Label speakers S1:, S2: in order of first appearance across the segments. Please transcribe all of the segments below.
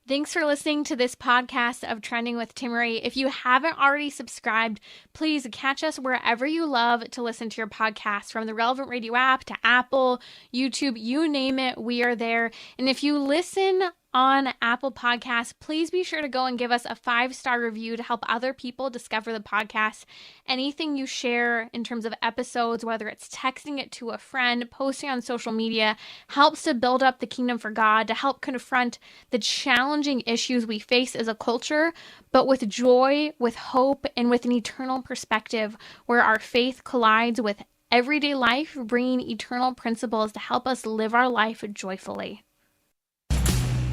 S1: Thanks for listening to this podcast of Trending with Timmerie. If you haven't already subscribed, please catch us wherever you love to listen to your podcast, from the Relevant Radio app to Apple, YouTube, you name it, we are there. And if you listen on Apple Podcasts, please be sure to go and give us a 5-star review to help other people discover the podcast. Anything you share in terms of episodes, whether it's texting it to a friend, posting on social media, helps to build up the kingdom for God, to help confront the challenging issues we face as a culture, but with joy, with hope, and with an eternal perspective where our faith collides with everyday life, bringing eternal principles to help us live our life joyfully.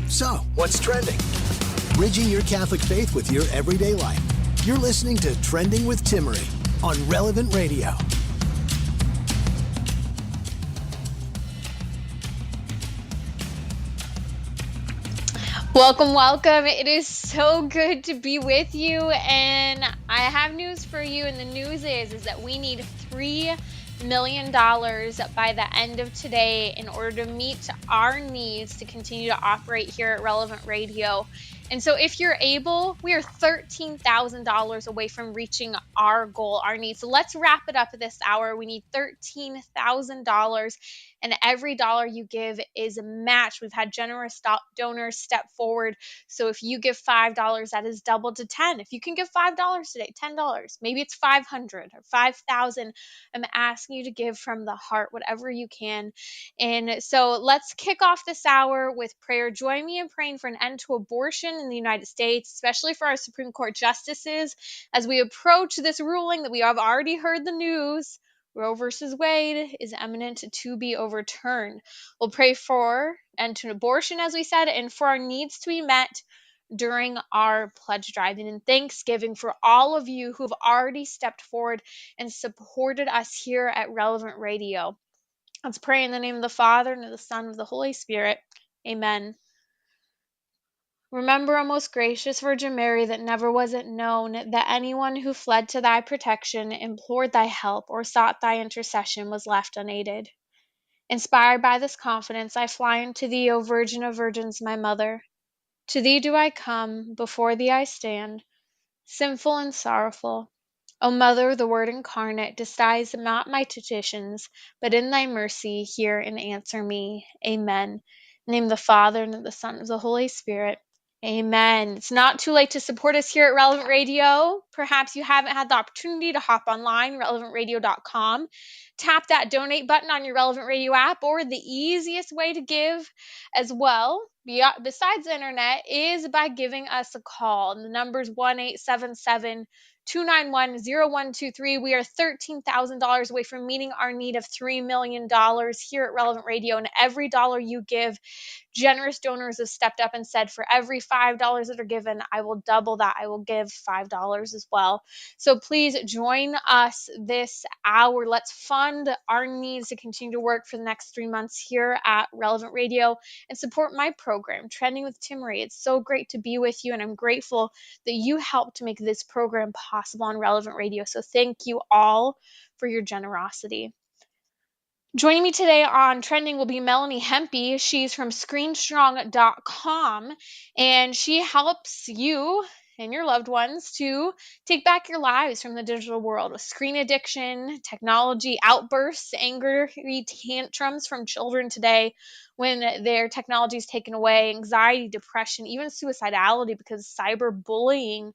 S2: So, what's trending? Bridging your Catholic faith with your everyday life. You're listening to Trending with Timmerie on Relevant Radio.
S1: Welcome. It is so good to be with you, and I have news for you, and the news is that we need $3 million by the end of today in order to meet our needs to continue to operate here at Relevant Radio. And so if you're able, we are $13,000 away from reaching our goal, our needs. So let's wrap it up this hour. We need $13,000, and every dollar you give is matched. We've had generous donors step forward. So if you give $5, that is doubled to 10. If you can give $5 today, $10, maybe it's 500 or 5,000. I'm asking you to give from the heart, whatever you can. And so let's kick off this hour with prayer. Join me in praying for an end to abortion in the United States, especially for our Supreme Court justices, as we approach this ruling that we have already heard the news. Roe versus Wade is imminent to be overturned. We'll pray for end to abortion, as we said, and for our needs to be met during our pledge drive, and in thanksgiving for all of you who have already stepped forward and supported us here at Relevant Radio. Let's pray in the name of the Father, and of the Son, and of the Holy Spirit. Amen. Remember, O most gracious Virgin Mary, that never was it known that anyone who fled to thy protection, implored thy help, or sought thy intercession was left unaided. Inspired by this confidence, I fly unto thee, O Virgin of Virgins, my Mother. To thee do I come, before thee I stand, sinful and sorrowful. O Mother, the Word incarnate, despise not my petitions, but in thy mercy hear and answer me. Amen. In the name of the Father, and of the Son, and of the Holy Spirit. Amen. It's not too late to support us here at Relevant Radio. Perhaps you haven't had the opportunity to hop online, relevantradio.com. Tap that donate button on your Relevant Radio app, or the easiest way to give as well, besides the internet, is by giving us a call. And the number is 1-877-291-0123. We are $13,000 away from meeting our need of $3 million here at Relevant Radio. And every dollar you give, generous donors have stepped up and said, for every $5 that are given, I will double that. I will give $5 as well. So please join us this hour. Let's fund our needs to continue to work for the next 3 months here at Relevant Radio and support my program, Trending with Timmerie. It's so great to be with you, and I'm grateful that you helped to make this program possible on Relevant Radio. So thank you all for your generosity. Joining me today on Trending will be Melanie Hempy. She's from ScreenStrong.com, and she helps you and your loved ones to take back your lives from the digital world with screen addiction, technology outbursts, angry tantrums from children today when their technology is taken away, anxiety, depression, even suicidality because of cyberbullying,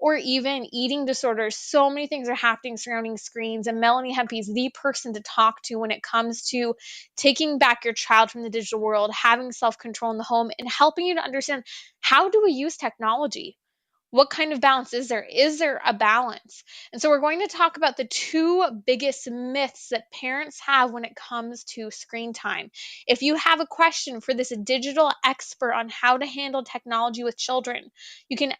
S1: or even eating disorders. So many things are happening surrounding screens, and Melanie Hempy is the person to talk to when it comes to taking back your child from the digital world, having self-control in the home, and helping you to understand, how do we use technology? What kind of balance is there? Is there a balance? And so we're going to talk about the two biggest myths that parents have when it comes to screen time. If you have a question for this digital expert on how to handle technology with children, you can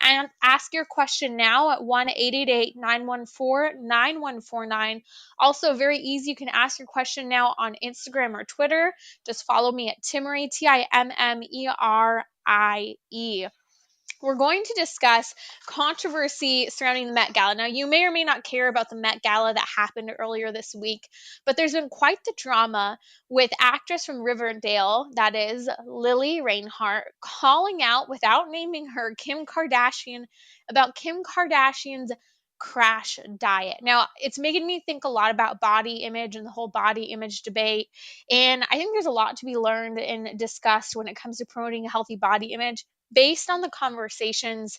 S1: ask your question now at 1-888-914-9149. Also, very easy. You can ask your question now on Instagram or Twitter. Just follow me at Timmerie, Timmerie. We're going to discuss controversy surrounding the Met Gala. Now, you may or may not care about the Met Gala that happened earlier this week, but there's been quite the drama with actress from Riverdale, that is Lili Reinhard, calling out, without naming her, Kim Kardashian about Kim Kardashian's crash diet. Now, it's making me think a lot about body image and the whole body image debate. And I think there's a lot to be learned and discussed when it comes to promoting a healthy body image based on the conversations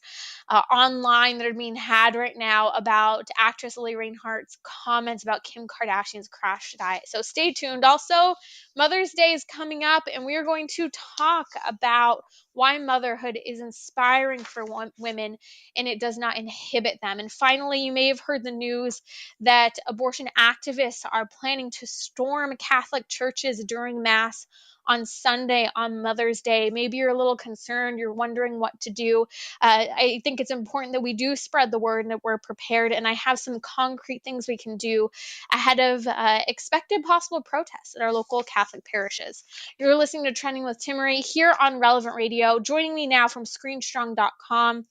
S1: online that are being had right now about actress Lily Reinhardt's comments about Kim Kardashian's crash diet. So stay tuned. Also, Mother's Day is coming up, and we are going to talk about why motherhood is inspiring for women and it does not inhibit them. And finally, you may have heard the news that abortion activists are planning to storm Catholic churches during Mass on Sunday on Mother's Day. Maybe you're a little concerned, you're wondering what to do. I think it's important that we do spread the word and that we're prepared. And I have some concrete things we can do ahead of expected possible protests at our local Catholic parishes. You're listening to Trending with Timmerie here on Relevant Radio. Joining me now from ScreenStrong.com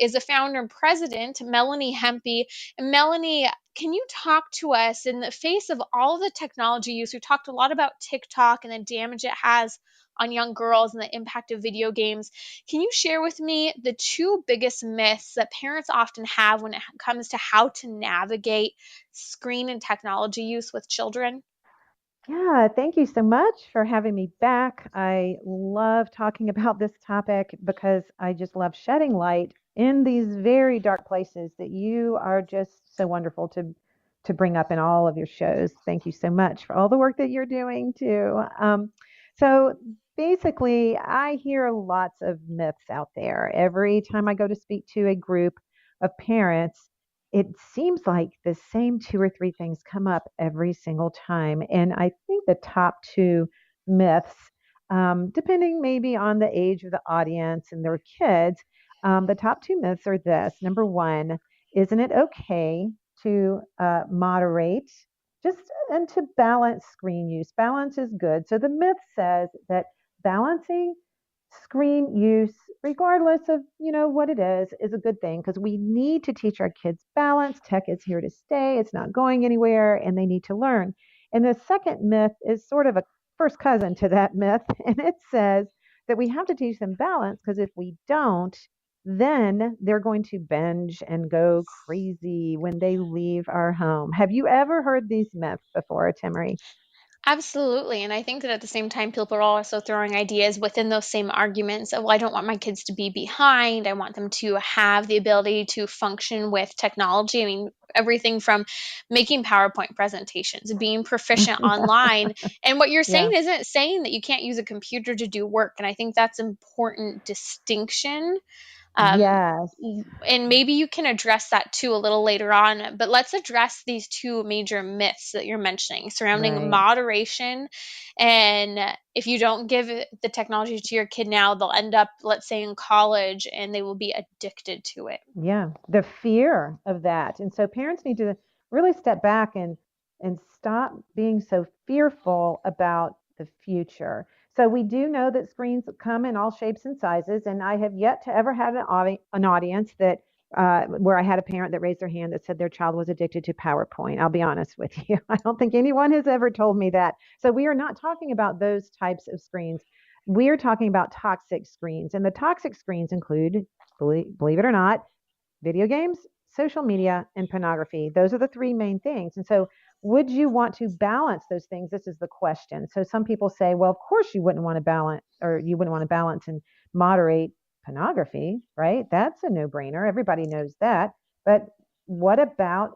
S1: is the founder and president, Melanie Hempy. And Melanie, can you talk to us in the face of all of the technology use? We talked a lot about TikTok and the damage it has on young girls and the impact of video games. Can you share with me the two biggest myths that parents often have when it comes to how to navigate screen and technology use with children?
S3: Yeah, thank you so much for having me back. I love talking about this topic because I just love shedding light in these very dark places that you are just so wonderful to bring up in all of your shows. Thank you so much for all the work that you're doing too. So basically, I hear lots of myths out there. Every time I go to speak to a group of parents, it seems like the same two or three things come up every single time. And I think the top two myths, depending maybe on the age of the audience and their kids, the top two myths are this. Number one, isn't it okay to moderate just and to balance screen use? Balance is good. So the myth says that balancing screen use, regardless of what it is a good thing because we need to teach our kids balance. Tech is here to stay, it's not going anywhere, and they need to learn. And the second myth is sort of a first cousin to that myth, and it says that we have to teach them balance because if we don't, then they're going to binge and go crazy when they leave our home. Have you ever heard these myths before, Timmerie?
S1: Absolutely. And I think that at the same time, people are also throwing ideas within those same arguments of, well, I don't want my kids to be behind. I want them to have the ability to function with technology. I mean, everything from making PowerPoint presentations, being proficient online. And what you're saying
S3: Yeah.
S1: isn't saying that you can't use a computer to do work. And I think that's important distinction. Um,
S3: Yes.
S1: and maybe you can address that too a little later on, but let's address these two major myths that you're mentioning surrounding
S3: Right.
S1: moderation. And if you don't give the technology to your kid now, they'll end up, let's say, in college and they will be addicted to it.
S3: Yeah, the fear of that. And so parents need to really step back and stop being so fearful about the future. So we do know that screens come in all shapes and sizes, and I have yet to ever had an audience that where I had a parent that raised their hand that said their child was addicted to PowerPoint. I'll be honest with you. I don't think anyone has ever told me that. So we are not talking about those types of screens. We are talking about toxic screens, and the toxic screens include, believe it or not, video games, social media, and pornography. Those are the three main things. And so, would you want to balance those things? This is the question. So, some people say, well, of course you wouldn't want to balance, or you wouldn't want to balance and moderate pornography, right? That's a no brainer. Everybody knows that. But what about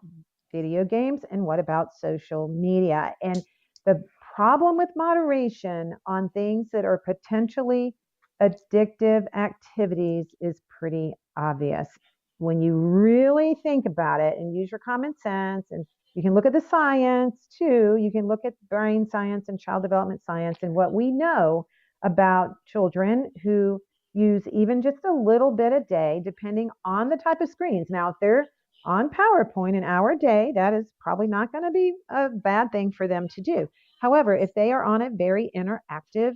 S3: video games and what about social media? And the problem with moderation on things that are potentially addictive activities is pretty obvious when you really think about it and use your common sense. And you can look at the science too. You can look at brain science and child development science and what we know about children who use even just a little bit a day, depending on the type of screens. Now, if they're on PowerPoint an hour a day, that is probably not going to be a bad thing for them to do. However, if they are on a very interactive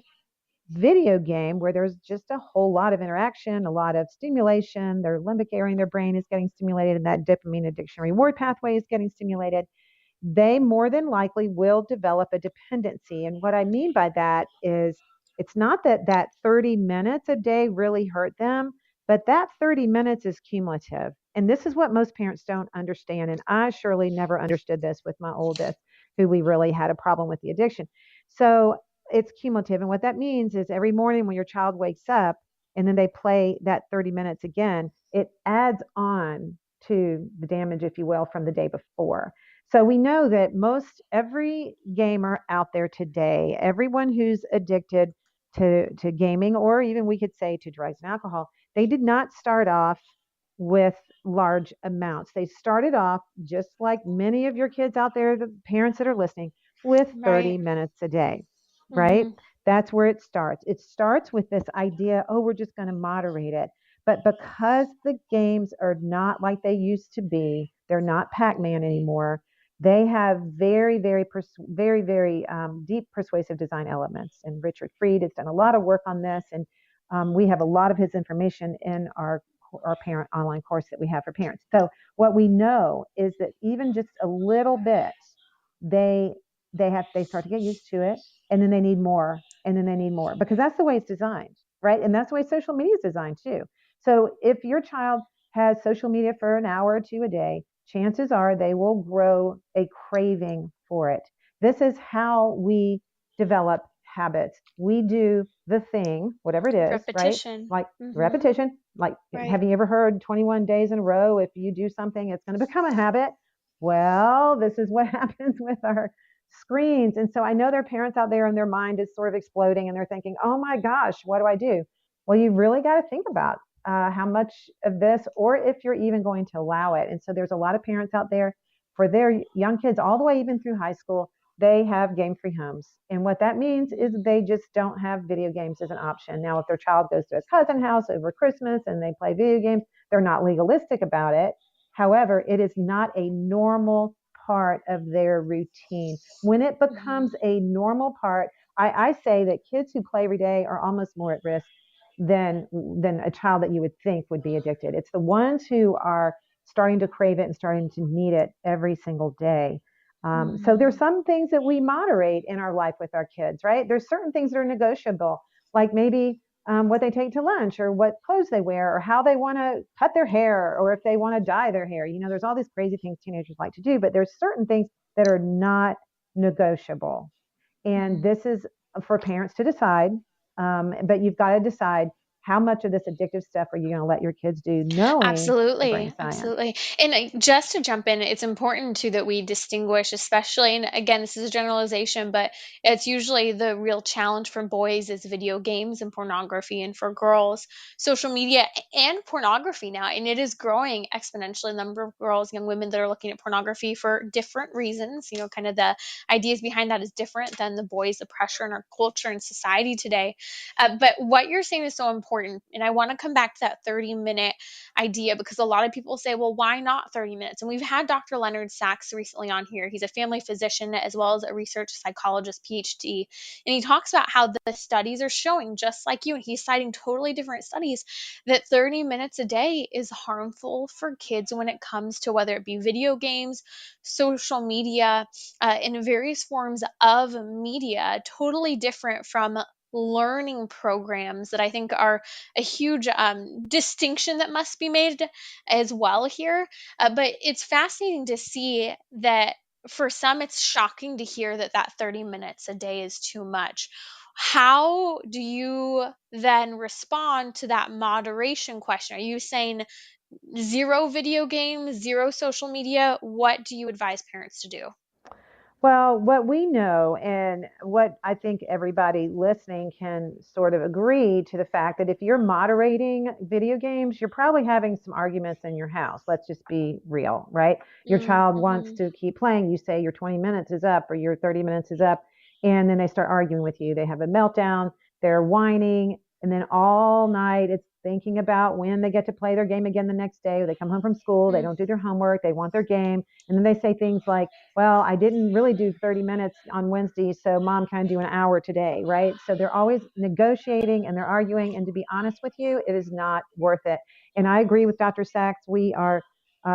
S3: video game where there's just a whole lot of interaction, a lot of stimulation, their limbic area in their brain is getting stimulated, and that dopamine addiction reward pathway is getting stimulated, they more than likely will develop a dependency. And what I mean by that is it's not that that 30 minutes a day really hurt them, but that 30 minutes is cumulative. And this is what most parents don't understand. And I surely never understood this with my oldest, who we really had a problem with the addiction. So it's cumulative. And what that means is every morning when your child wakes up and then they play that 30 minutes again, it adds on to the damage, if you will, from the day before. So we know that most every gamer out there today, everyone who's addicted to gaming, or even we could say to drugs and alcohol, they did not start off with large amounts. They started off just like many of your kids out there, the parents that are listening, with 30
S1: Right.
S3: minutes a day, right?
S1: Mhm.
S3: That's where it starts. It starts with this idea, oh, we're just going to moderate it. But because the games are not like they used to be, they're not Pac-Man anymore. They have very deep persuasive design elements. And Richard Fried has done a lot of work on this, and we have a lot of his information in our parent online course that we have for parents. So what we know is that even just a little bit, they they start to get used to it, and then they need more, and then they need more, because that's the way it's designed, right? And that's the way social media is designed too. So if your child has social media for an hour or two a day, chances are they will grow a craving for it. This is how we develop habits. We do the thing, whatever it is, right?
S1: Repetition.
S3: Like
S1: Mhm.
S3: repetition. Like,
S1: Right.
S3: have you ever heard 21 days in a row? If you do something, it's going to become a habit. Well, this is what happens with our screens. And so I know there are parents out there and their mind is sort of exploding and they're thinking, oh my gosh, what do I do? Well, you really got to think about how much of this, or if you're even going to allow it. And so there's a lot of parents out there for their young kids, all the way even through high school, they have game free homes. And what that means is they just don't have video games as an option. Now, if their child goes to a cousin house over Christmas and they play video games, they're not legalistic about it. However, it is not a normal part of their routine. When it
S1: Mhm.
S3: becomes a normal part, I say that kids who play every day are almost more at risk than a child that you would think would be addicted. It's the ones who are starting to crave it and starting to need it every single day. So there's
S1: Mhm.
S3: some things that we moderate in our life with our kids, right? There's certain things that are negotiable, like maybe what they take to lunch, or what clothes they wear, or how they want to cut their hair, or if they want to dye their hair. You know, there's all these crazy things teenagers like to do, but there's certain things that are not negotiable. And
S1: Mhm.
S3: this is for parents to decide. But you've got to decide how much of this addictive stuff are you going to let your kids do, knowing the brain
S1: Absolutely,
S3: science.
S1: absolutely. And just to jump in, it's important too that we distinguish, especially, and again, this is a generalization, but it's usually the real challenge for boys is video games and pornography, and for girls, social media and pornography now. And it is growing exponentially, the number of girls, young women that are looking at pornography for different reasons. You know, kind of the ideas behind that is different than the boys, the pressure in our culture and society today. But what you're saying is so important. And I want to come back to that 30-minute idea, because a lot of people say, well, why not 30 minutes? And we've had Dr. Leonard Sax recently on here. He's a family physician as well as a research psychologist, PhD. And he talks about how the studies are showing, just like you, and he's citing totally different studies, that 30 minutes a day is harmful for kids when it comes to whether it be video games, social media, in various forms of media, totally different from learning programs that I think are a huge distinction that must be made as well here. But it's fascinating to see that for some, it's shocking to hear that that 30 minutes a day is too much. How do you then respond to that moderation question? Are you saying zero video games, zero social media? What do you advise parents to do?
S3: Well, what we know, and what I think everybody listening can sort of agree to, the fact that if you're moderating video games, you're probably having some arguments in your house. Let's just be real, right? Your child wants
S1: Mm-hmm.
S3: to keep playing. You say your 20 minutes is up or your 30 minutes is up, and then they start arguing with you. They have a meltdown, they're whining, and then all night it's thinking about when they get to play their game again the next day, or they come home from school, they don't do their homework, they want their game. And then they say things like, well, I didn't really do 30 minutes on Wednesday, so mom, can I do an hour today, right? So they're always negotiating and they're arguing. And to be honest with you, it is not worth it. And I agree with Dr. Sachs. We are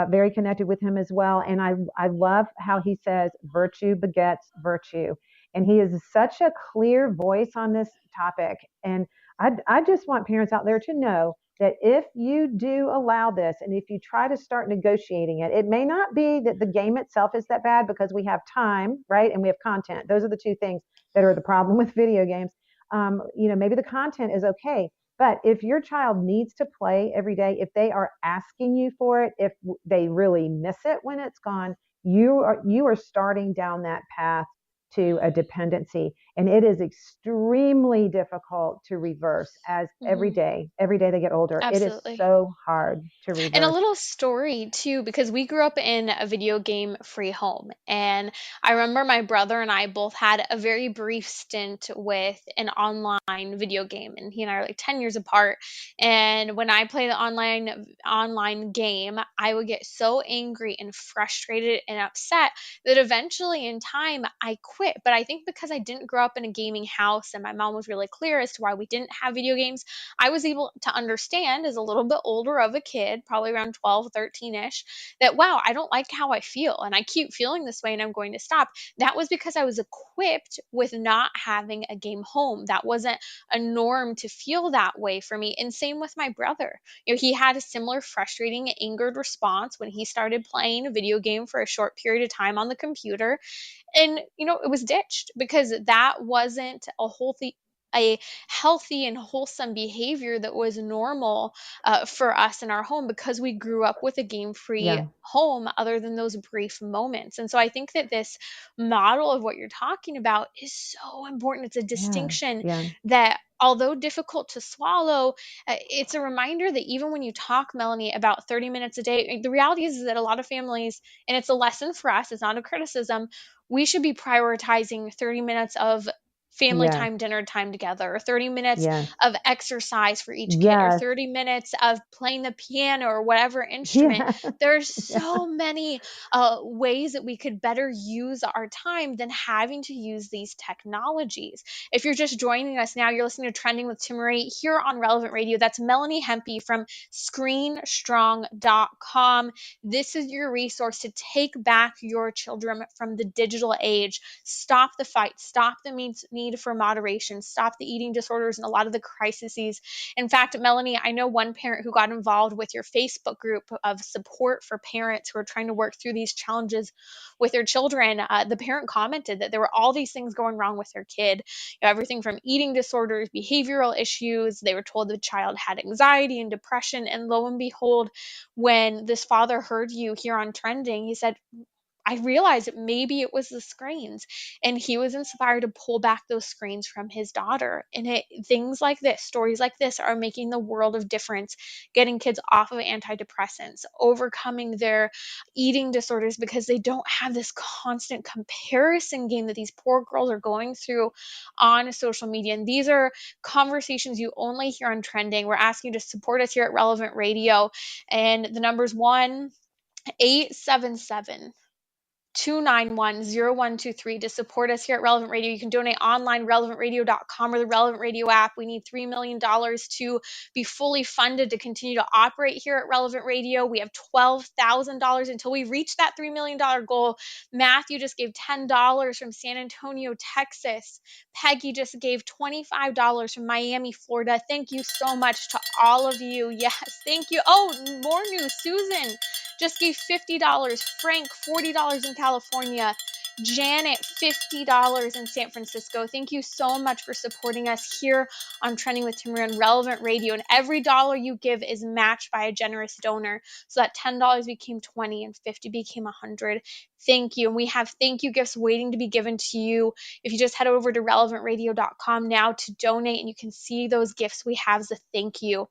S3: very connected with him as well. And I love how he says virtue begets virtue. And he is such a clear voice on this topic. And I just want parents out there to know that if you do allow this and if you try to start negotiating it, it may not be that the game itself is that bad, because we have time, right? And we have content. Those are the two things that are the problem with video games. Maybe the content is okay. But if your child needs to play every day, if they are asking you for it, if they really miss it when it's gone, you are starting down that path to a dependency. And it is extremely difficult to reverse as every day they get older.
S1: Absolutely.
S3: It is so hard to reverse.
S1: And a little story too, because we grew up in a video game free home. And I remember my brother and I both had a very brief stint with an online video game. And he and I are like 10 years apart. And when I play the online game, I would get so angry and frustrated and upset that eventually in time I quit. But I think because I didn't grow up in a gaming house and my mom was really clear as to why we didn't have video games, I was able to understand as a little bit older of a kid, probably around 12, 13-ish, that wow, I don't like how I feel and I keep feeling this way and I'm going to stop. That was because I was equipped with not having a game home. That wasn't a norm to feel that way for me. And same with my brother. He had a similar frustrating, angered response when he started playing a video game for a short period of time on the computer. And, it was ditched because that wasn't a healthy and wholesome behavior that was normal for us in our home, because we grew up with a game-free home other than those brief moments. And so I think that this model of what you're talking about is so important. It's a distinction that, although difficult to swallow, it's a reminder that even when you talk, Melanie, about 30 minutes a day, the reality is that a lot of families, and it's a lesson for us, it's not a criticism, we should be prioritizing 30 minutes of family time, dinner time together, or 30 minutes of exercise for each kid, or 30 minutes of playing the piano or whatever instrument. There's so many ways that we could better use our time than having to use these technologies. If you're just joining us now, you're listening to Trending with Timmerie here on Relevant Radio. That's Melanie Hempy from ScreenStrong.com. This is your resource to take back your children from the digital age. Stop the fight. Stop the need for moderation. Stop the eating disorders and a lot of the crises. In fact, Melanie, I know one parent who got involved with your Facebook group of support for parents who are trying to work through these challenges with their children. The parent commented that there were all these things going wrong with their kid. Everything from eating disorders, behavioral issues. They were told the child had anxiety and depression. And lo and behold, when this father heard you here on Trending, he said, I realized that maybe it was the screens, and he was inspired to pull back those screens from his daughter. And things like this, stories like this, are making the world of difference, getting kids off of antidepressants, overcoming their eating disorders because they don't have this constant comparison game that these poor girls are going through on social media. And these are conversations you only hear on Trending. We're asking you to support us here at Relevant Radio, and the number's 1-877 291-0123 to support us here at Relevant Radio. You can donate online, relevantradio.com, or the Relevant Radio app. We need $3 million to be fully funded to continue to operate here at Relevant Radio. We have $12,000 until we reach that $3 million goal. Matthew just gave $10 from San Antonio, Texas. Peggy just gave $25 from Miami, Florida. Thank you so much to all of you. Yes, thank you. Oh, more news. Susan just gave $50. Frank, $40 in California. Janet, $50 in San Francisco. Thank you so much for supporting us here on Trending with Timmerie on Relevant Radio. And every dollar you give is matched by a generous donor. So that $10 became $20 and $50 became $100. thank you. And we have thank you gifts waiting to be given to you. If you just head over to relevantradio.com now to donate, and you can see those gifts we have as a thank you.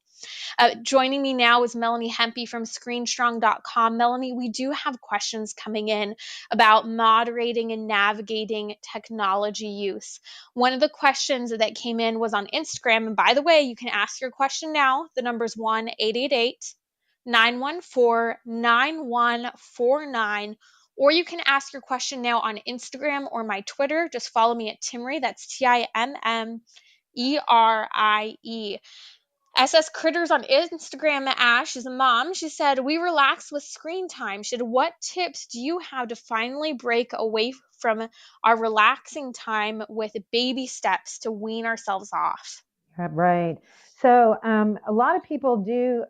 S1: Joining me now is Melanie Hempy from ScreenStrong.com. Melanie, we do have questions coming in about moderating and navigating technology use. One of the questions that came in was on Instagram. And by the way, you can ask your question now. The number is 1-888-914-9149. Or you can ask your question now on Instagram or my Twitter. Just follow me at Timmerie. That's Timmerie. SS Critters on Instagram, Ash is a mom. She said, we relax with screen time. What tips do you have to finally break away from our relaxing time with baby steps to wean ourselves off?
S3: Right. So a lot of people do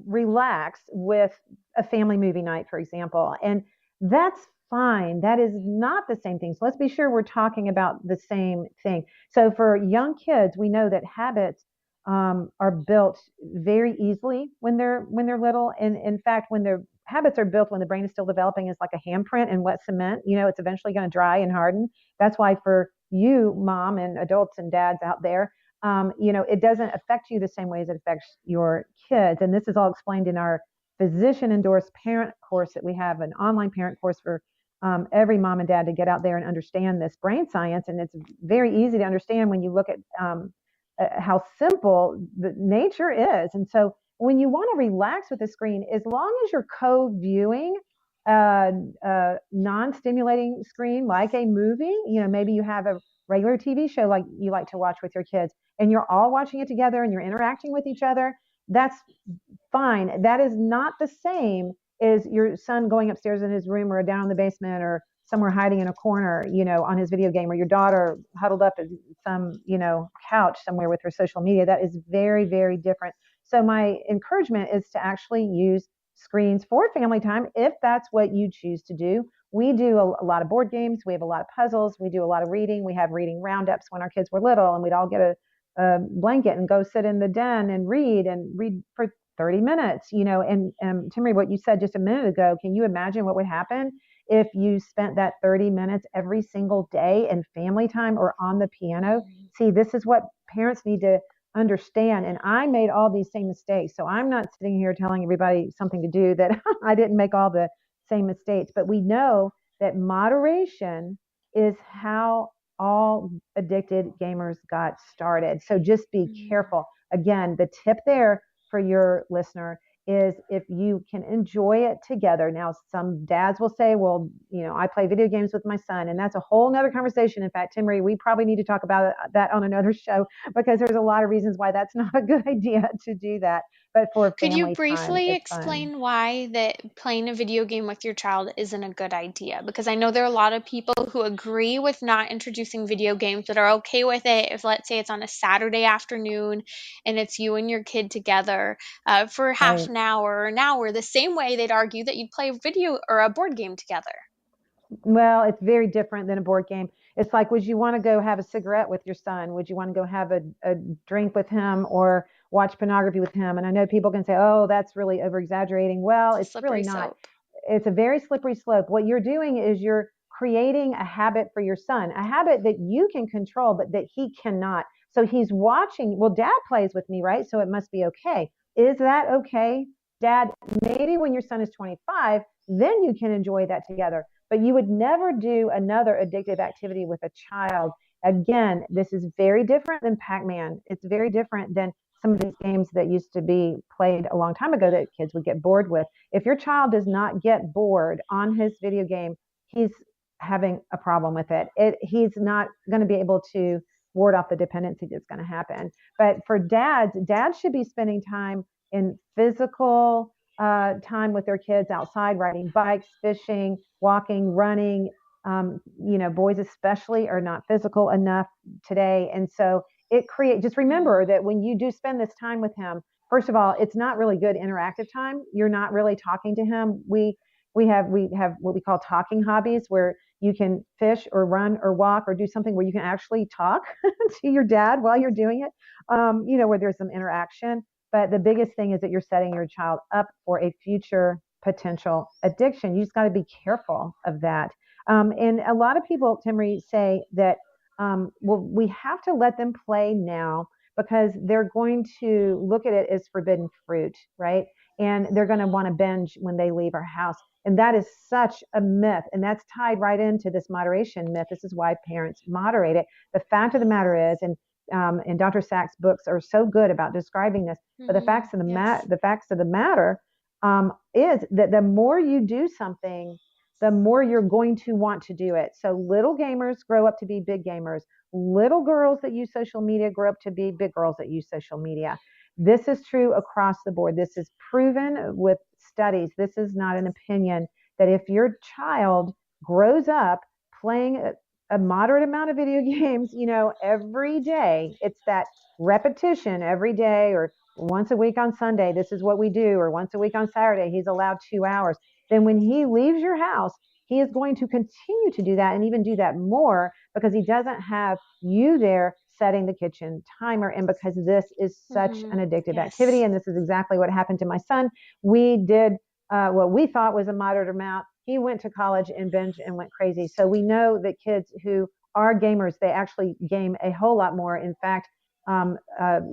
S3: relax with a family movie night, for example, and that's fine. That is not the same thing. So let's be sure we're talking about the same thing. So for young kids, we know that habits are built very easily when they're little. And in fact, when their habits are built when the brain is still developing, is like a handprint in wet cement. It's eventually going to dry and harden. That's why for you, mom, and adults and dads out there, it doesn't affect you the same way as it affects your kids. And this is all explained in our physician endorsed parent course that we have, an online parent course for every mom and dad to get out there and understand this brain science. And it's very easy to understand when you look at how simple the nature is. And so when you want to relax with a screen, as long as you're co-viewing a non-stimulating screen like a movie, maybe you have a regular TV show like you like to watch with your kids, and you're all watching it together and you're interacting with each other, that's fine. That is not the same as your son going upstairs in his room or down in the basement or somewhere hiding in a corner, on his video game, or your daughter huddled up at some, couch somewhere with her social media. That is very, very different. So my encouragement is to actually use screens for family time if that's what you choose to do. We do a lot of board games. We have a lot of puzzles. We do a lot of reading. We have reading roundups when our kids were little, and we'd all get a blanket and go sit in the den and read for 30 minutes, and Timmerie, what you said just a minute ago, can you imagine what would happen if you spent that 30 minutes every single day in family time or on the piano? See, this is what parents need to understand. And I made all these same mistakes. So I'm not sitting here telling everybody something to do that I didn't make all the same mistakes. But we know that moderation is how all addicted gamers got started. So just be careful. Again, the tip there for your listener is if you can enjoy it together. Now, some dads will say, well, I play video games with my son, and that's a whole nother conversation. In fact, Timmerie, we probably need to talk about that on another show, because there's a lot of reasons why that's not a good idea to do that. But for
S1: Could you
S3: family time,
S1: briefly
S3: it's fun.
S1: explain why that playing a video game with your child isn't a good idea? Because I know there are a lot of people who agree with not introducing video games, that are okay with it if, let's say, it's on a Saturday afternoon and it's you and your kid together for half
S3: Right.
S1: an hour or an hour, the same way they'd argue that you'd play a video or a board game together.
S3: Well, it's very different than a board game. It's like, would you want to go have a cigarette with your son? Would you want to go have a drink with him or watch pornography with him? And I know people can say, oh, that's really over exaggerating. Well,
S1: It's a
S3: it's really
S1: slippery
S3: not.
S1: slope.
S3: It's a very slippery slope. What you're doing is you're creating a habit for your son, a habit that you can control, but that he cannot. So he's watching, well, dad plays with me, right? So it must be okay. Is that okay? Dad, maybe when your son is 25, then you can enjoy that together. But you would never do another addictive activity with a child. Again, this is very different than Pac-Man. It's very different than some of these games that used to be played a long time ago that kids would get bored with. If your child does not get bored on his video game, he's having a problem with it. He's not going to be able to ward off the dependency that's going to happen. But for dads should be spending time in physical time with their kids outside, riding bikes, fishing, walking, running. Boys especially are not physical enough today. And so just remember that when you do spend this time with him, first of all, it's not really good interactive time. You're not really talking to him. We have what we call talking hobbies, where you can fish or run or walk or do something where you can actually talk to your dad while you're doing it, where there's some interaction. But the biggest thing is that you're setting your child up for a future potential addiction. You just got to be careful of that. And a lot of people, Timmerie, say that, well, we have to let them play now because they're going to look at it as forbidden fruit, right? And they're going to want to binge when they leave our house. And that is such a myth. And that's tied right into this moderation myth. This is why parents moderate it. The fact of the matter is, and Dr. Sax books are so good about describing this, but the facts of the matter is that the more you do something, the more you're going to want to do it. So little gamers grow up to be big gamers. Little girls that use social media grow up to be big girls that use social media. This is true across the board. This is proven with studies. This is not an opinion, that if your child grows up playing a moderate amount of video games, every day, it's that repetition every day, or once a week on Sunday, this is what we do, or once a week on Saturday, he's allowed 2 hours. Then when he leaves your house, he is going to continue to do that and even do that more because he doesn't have you there setting the kitchen timer. And because this is such an addictive activity, and this is exactly what happened to my son. We did what we thought was a moderate amount. He went to college and binged and went crazy. So we know that kids who are gamers, they actually game a whole lot more. In fact,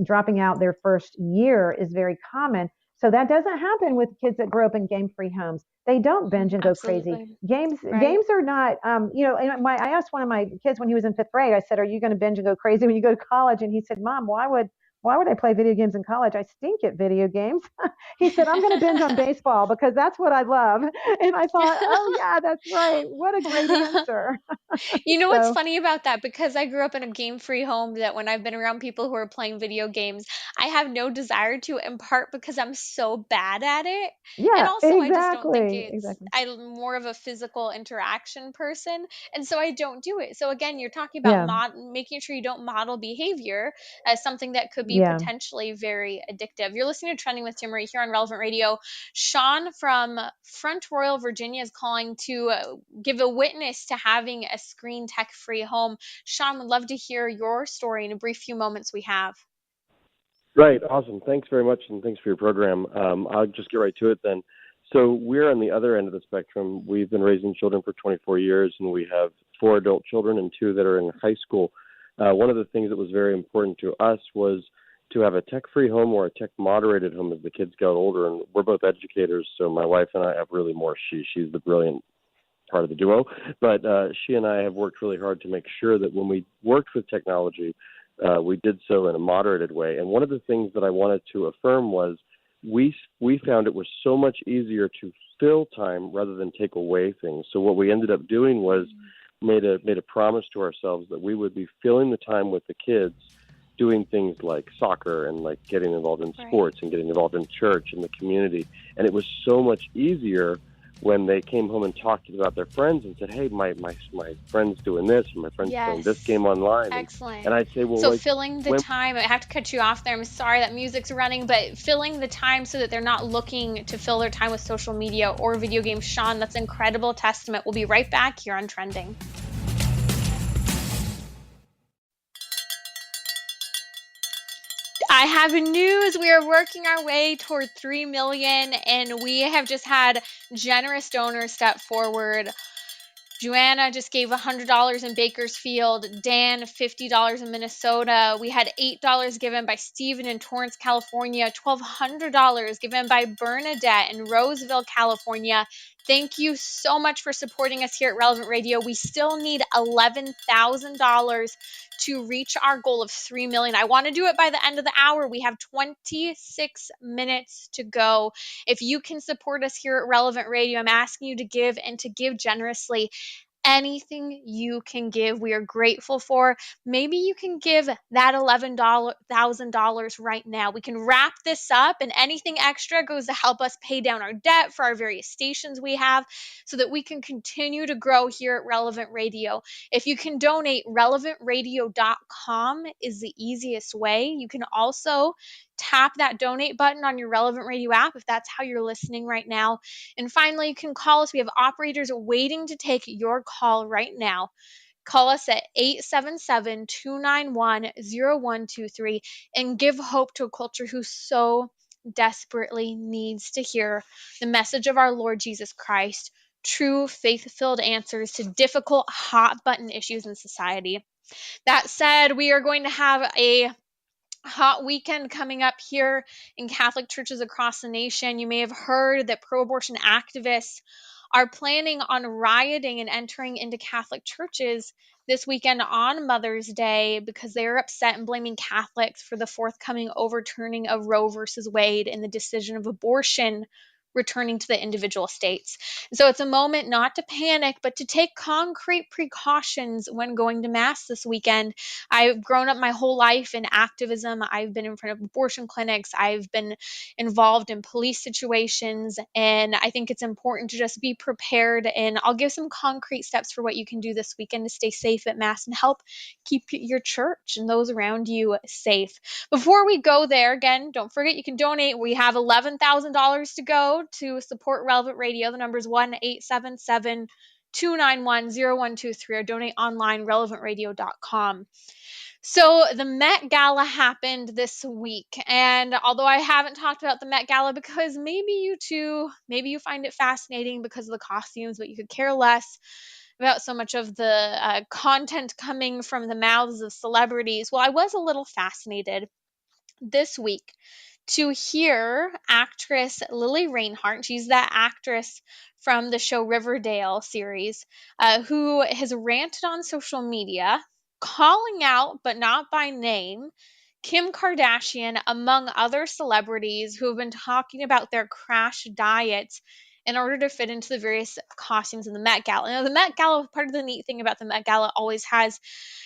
S3: dropping out their first year is very common. So that doesn't happen with kids that grow up in game-free homes. They don't binge and go crazy. Games are not, and I asked one of my kids when he was in 5th grade, I said, are you going to binge and go crazy when you go to college? And he said, Mom, why would I play video games in college? I stink at video games. He said, I'm going to binge on baseball because that's what I love. And I thought, oh yeah, that's right. What a great answer.
S1: What's funny about that? Because I grew up in a game-free home, that when I've been around people who are playing video games, I have no desire to, in part because I'm so bad at it. And
S3: Yeah,
S1: also, I just don't think I'm more of a physical interaction person. And so I don't do it. So again, you're talking about making sure you don't model behavior as something that could be potentially very addictive. You're listening to Trending with Timmerie here on Relevant Radio. Sean from Front Royal, Virginia is calling to give a witness to having a screen tech-free home. Sean, would love to hear your story in a brief few moments we have.
S4: Right. Awesome. Thanks very much, and thanks for your program. I'll just get right to it then. So we're on the other end of the spectrum. We've been raising children for 24 years, and we have 4 adult children and 2 that are in high school. One of the things that was very important to us was to have a tech-free home or a tech-moderated home as the kids got older, and we're both educators, so my wife and I have really more she's the brilliant part of the duo, but she and I have worked really hard to make sure that when we worked with technology, we did so in a moderated way. And one of the things that I wanted to affirm was we found it was so much easier to fill time rather than take away things. So what we ended up doing was made a promise to ourselves that we would be filling the time with the kids doing things like soccer and like getting involved in sports and getting involved in church and the community. And it was so much easier when they came home and talked about their friends and said, hey, my friend's doing this, and my friend's playing this game online.
S1: Excellent.
S4: And I'd say, well,
S1: so filling the time, I have to cut you off there. I'm sorry that music's running, but filling the time so that they're not looking to fill their time with social media or video games. Sean, that's an incredible testament. We'll be right back here on Trending. I have news. We are working our way toward 3 million, and we have just had generous donors step forward. Joanna just gave $100 in Bakersfield, Dan $50 in Minnesota. We had $8 given by Stephen in Torrance, California, $1,200 given by Bernadette in Roseville, California. Thank you so much for supporting us here at Relevant Radio. We still need $11,000 to reach our goal of 3 million. I want to do it by the end of the hour. We have 26 minutes to go. If you can support us here at Relevant Radio, I'm asking you to give, and to give generously. Anything you can give, we are grateful for. Maybe you can give that $11,000 right now. We can wrap this up, and anything extra goes to help us pay down our debt for our various stations we have, so that we can continue to grow here at Relevant Radio. If you can donate, relevantradio.com is the easiest way. You can also tap that donate button on your Relevant Radio app if that's how you're listening right now. And finally, you can call us. We have operators waiting to take your call right now. Call us at 877-291-0123 and give hope to a culture who so desperately needs to hear the message of our Lord Jesus Christ, true faith-filled answers to difficult hot button issues in society. That said, we are going to have a hot weekend coming up here in Catholic churches across the nation. You may have heard that pro-abortion activists are planning on rioting and entering into Catholic churches this weekend on Mother's Day because they are upset and blaming Catholics for the forthcoming overturning of Roe versus Wade and the decision of abortion returning to the individual states. So it's a moment not to panic, but to take concrete precautions when going to Mass this weekend. I've grown up my whole life in activism. I've been in front of abortion clinics. I've been involved in police situations. And I think it's important to just be prepared. And I'll give some concrete steps for what you can do this weekend to stay safe at Mass and help keep your church and those around you safe. Before we go there, again, don't forget you can donate. We have $11,000 to go to support Relevant Radio. The number is 1-877-291-0123 or donate online, relevantradio.com. So the Met Gala happened this week, and although I haven't talked about the Met Gala because maybe you find it fascinating because of the costumes, but you could care less about so much of the content coming from the mouths of celebrities. Well, I was a little fascinated this week to hear actress Lili Reinhard. She's that actress from the show Riverdale series, who has ranted on social media, calling out, but not by name, Kim Kardashian, among other celebrities who have been talking about their crash diets in order to fit into the various costumes in the Met Gala. Now, the Met Gala, part of the neat thing about the Met Gala always has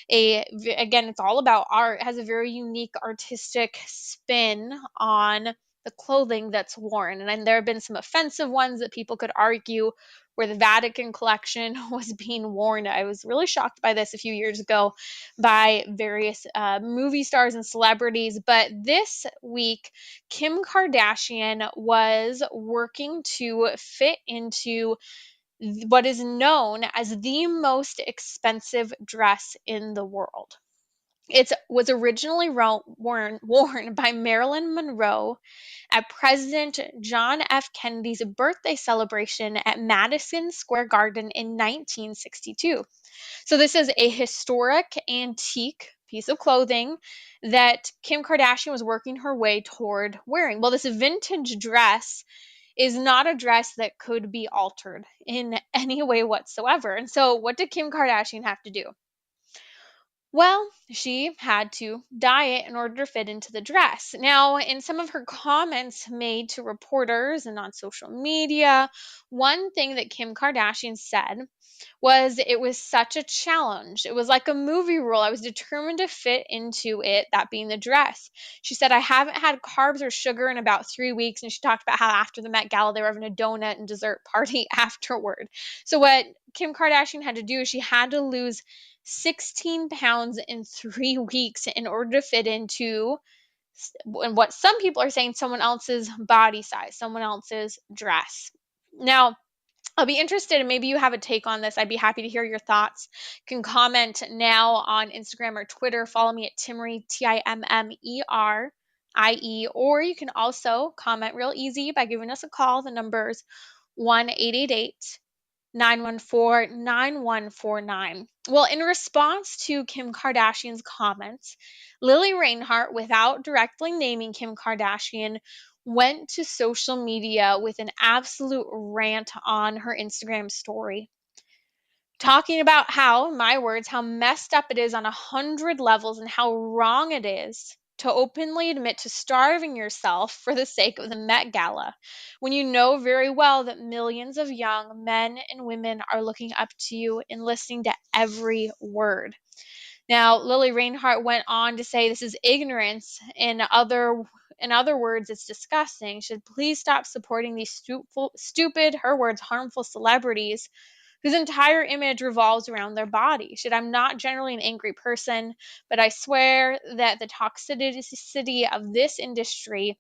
S1: again, it's all about art. It has a very unique artistic spin on the clothing that's worn. And there have been some offensive ones that people could argue where the Vatican collection was being worn. I was really shocked by this a few years ago by various movie stars and celebrities. But this week, Kim Kardashian was working to fit into what is known as the most expensive dress in the world. It was originally worn by Marilyn Monroe at President John F. Kennedy's birthday celebration at Madison Square Garden in 1962. So this is a historic antique piece of clothing that Kim Kardashian was working her way toward wearing. Well, this vintage dress is not a dress that could be altered in any way whatsoever. And so what did Kim Kardashian have to do? Well, she had to dye it in order to fit into the dress. Now, in some of her comments made to reporters and on social media, one thing that Kim Kardashian said was it was such a challenge. It was like a movie rule. I was determined to fit into it, that being the dress. She said, I haven't had carbs or sugar in about 3 weeks. And she talked about how after the Met Gala, they were having a donut and dessert party afterward. So what Kim Kardashian had to do is she had to lose 16 pounds in 3 weeks in order to fit into and what some people are saying someone else's body size, someone else's dress. Now, I'll be interested, and maybe you have a take on this. I'd be happy to hear your thoughts. You can comment now on Instagram or Twitter. Follow me at Timmerie, Timmerie, or you can also comment real easy by giving us a call. The number is 1-888-914-9149. Well, in response to Kim Kardashian's comments, Lili Reinhard, without directly naming Kim Kardashian, went to social media with an absolute rant on her Instagram story, talking about how, my words, how messed up it is on 100 levels and how wrong it is to openly admit to starving yourself for the sake of the Met Gala, when you know very well that millions of young men and women are looking up to you and listening to every word. Now, Lili Reinhard went on to say this is ignorance. In other words, it's disgusting. She should please stop supporting these stupid, her words, harmful celebrities whose entire image revolves around their body. I'm not generally an angry person, but I swear that the toxicity of this industry